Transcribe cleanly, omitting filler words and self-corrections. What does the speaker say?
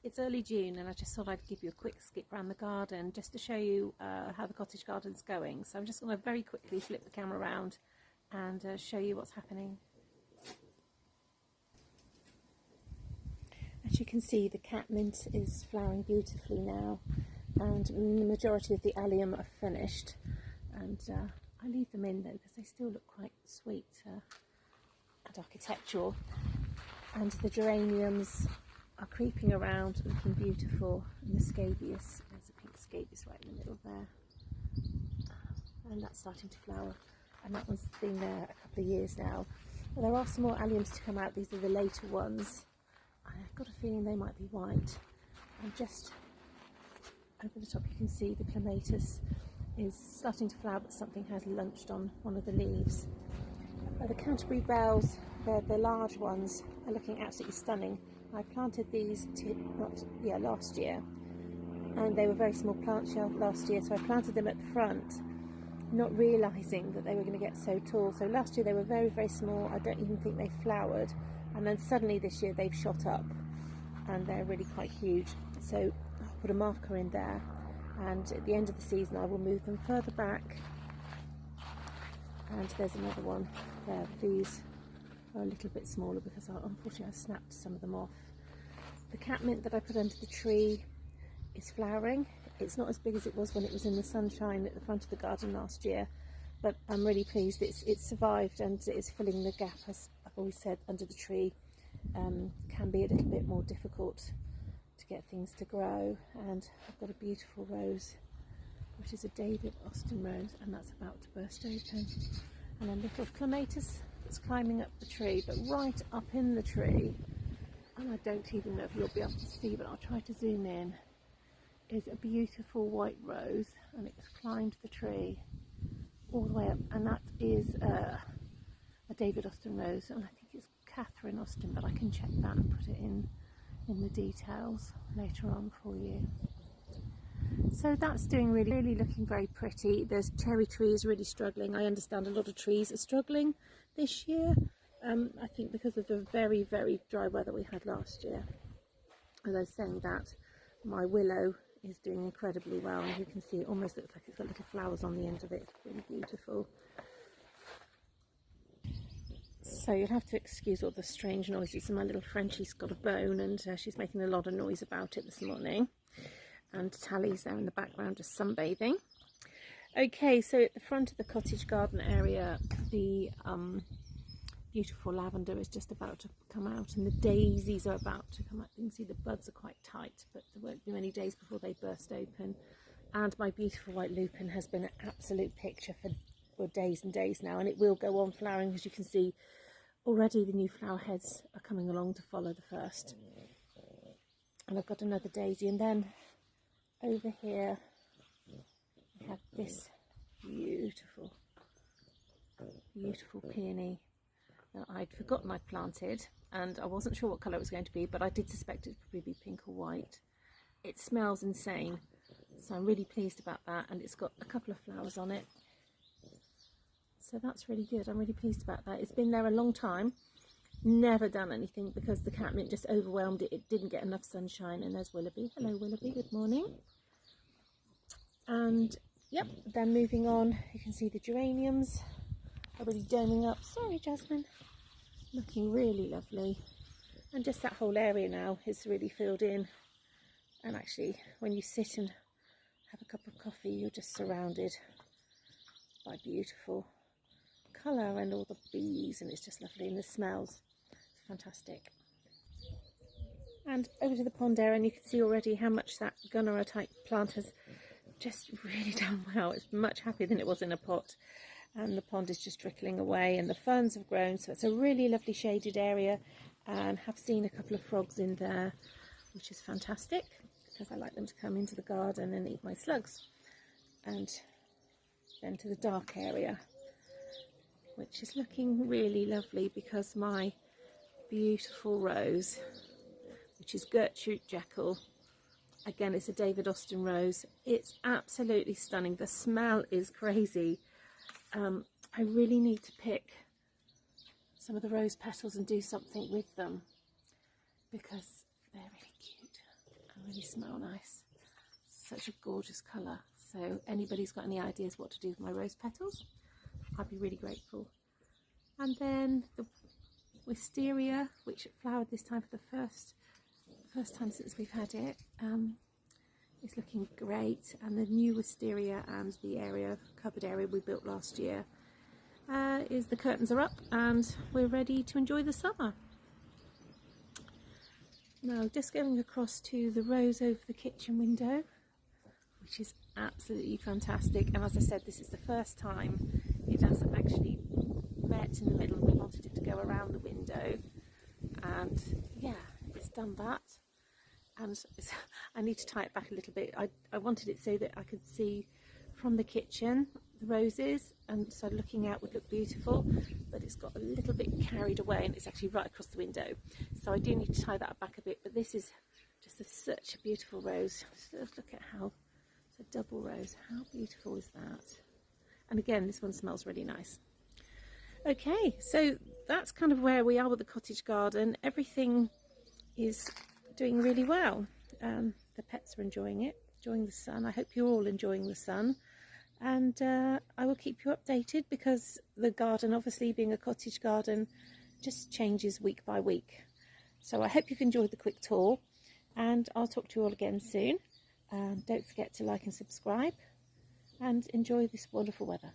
It's early June and I just thought I'd give you a quick skip around the garden just to show you how the cottage garden's going. So I'm just going to very quickly flip the camera around and show you what's happening. As you can see, the catmint is flowering beautifully now, and the majority of the allium are finished, and I leave them in though because they still look quite sweet and architectural. And the geraniums are creeping around looking beautiful, and the scabious, there's a pink scabious right in the middle there, and that's starting to flower, and that one's been there a couple of years now. But there are some more alliums to come out. These are the later ones. I've got a feeling they might be white. And just over the top you can see the clematis is starting to flower, but something has lunched on one of the leaves. The Canterbury bells, the large ones, are looking absolutely stunning. I planted these last year, and they were very small plants last year, so I planted them at the front, not realising that they were going to get so tall. So last year they were very, very small. I don't even think they flowered, and then suddenly this year they've shot up and they're really quite huge. So I'll put a marker in there, and at the end of the season I will move them further back. And there's another one there. These are a little bit smaller because unfortunately I snapped some of them off. The catmint that I put under the tree is flowering. It's not as big as it was when it was in the sunshine at the front of the garden last year, but I'm really pleased it's survived and it's filling the gap. As I've always said, under the tree can be a little bit more difficult to get things to grow. And I've got a beautiful rose, which is a David Austin rose, and that's about to burst open. And a little clematis that's climbing up the tree, but right up in the tree, and I don't even know if you'll be able to see, but I'll try to zoom in, is a beautiful white rose, and it's climbed the tree all the way up, and that is a David Austin rose, and I think it's Catherine Austin, but I can check that and put it in the details later on for you. So that's doing really looking very pretty. There's cherry trees really struggling. I understand a lot of trees are struggling this year, I think because of the very dry weather we had last year. Although saying that, my willow is doing incredibly well, and you can see it almost looks like it's got little flowers on the end of it. It's really beautiful. So you'll have to excuse all the strange noises. My little Frenchie's got a bone, and she's making a lot of noise about it this morning. And Tally's there in the background just sunbathing. Okay, so at the front of the cottage garden area, the beautiful lavender is just about to come out, and the daisies are about to come out. You can see the buds are quite tight, but there won't be many days before they burst open. And my beautiful white lupin has been an absolute picture for days and days now, and it will go on flowering. As you can see, already the new flower heads are coming along to follow the first. And I've got another daisy, and then over here we have this beautiful peony that I'd forgotten I'd planted, and I wasn't sure what colour it was going to be, but I did suspect it would probably be pink or white. It smells insane, so I'm really pleased about that, and it's got a couple of flowers on it, so that's really good. I'm really pleased about that. It's been there a long time, never done anything because the catmint just overwhelmed it. It didn't get enough sunshine. And there's Willoughby. Hello Willoughby, good morning. And yep, then moving on, you can see the geraniums are really doming up. Sorry Jasmine, looking really lovely, and just that whole area now is really filled in. And actually when you sit and have a cup of coffee, you're just surrounded by beautiful colour and all the bees, and it's just lovely, and the smells, it's fantastic. And over to the pond area, and you can see already how much that Gunnera type plant has just really done well. It's much happier than it was in a pot, and the pond is just trickling away, and the ferns have grown, so it's a really lovely shaded area. And have seen a couple of frogs in there, which is fantastic because I like them to come into the garden and eat my slugs. And then to the dark area, which is looking really lovely because my beautiful rose, which is Gertrude Jekyll, again it's a David Austin rose, it's absolutely stunning. The smell is crazy. I really need to pick some of the rose petals and do something with them because they're really really smell nice. Such a gorgeous colour. So anybody's got any ideas what to do with my rose petals, I'd be really grateful. And then the wisteria, which flowered this time for the first time since we've had it, is looking great. And the new wisteria and the covered area we built last year, the curtains are up and we're ready to enjoy the summer. Now just going across to the rose over the kitchen window, which is absolutely fantastic. And as I said, this is the first time it has actually met in the middle. We wanted it to go around the window, and yeah, it's done that. And I need to tie it back a little bit. I wanted it so that I could see from the kitchen the roses, and so looking out would look beautiful, but it's got a little bit carried away and it's actually right across the window. So I do need to tie that back a bit, but this is just such a beautiful rose. Just look at how, it's a double rose. How beautiful is that? And again, this one smells really nice. Okay, so that's kind of where we are with the cottage garden. Everything is doing really well. The pets are enjoying it, enjoying the sun. I hope you're all enjoying the sun. And I will keep you updated, because the garden, obviously being a cottage garden, just changes week by week. So I hope you've enjoyed the quick tour, and I'll talk to you all again soon. Don't forget to like and subscribe, and enjoy this wonderful weather.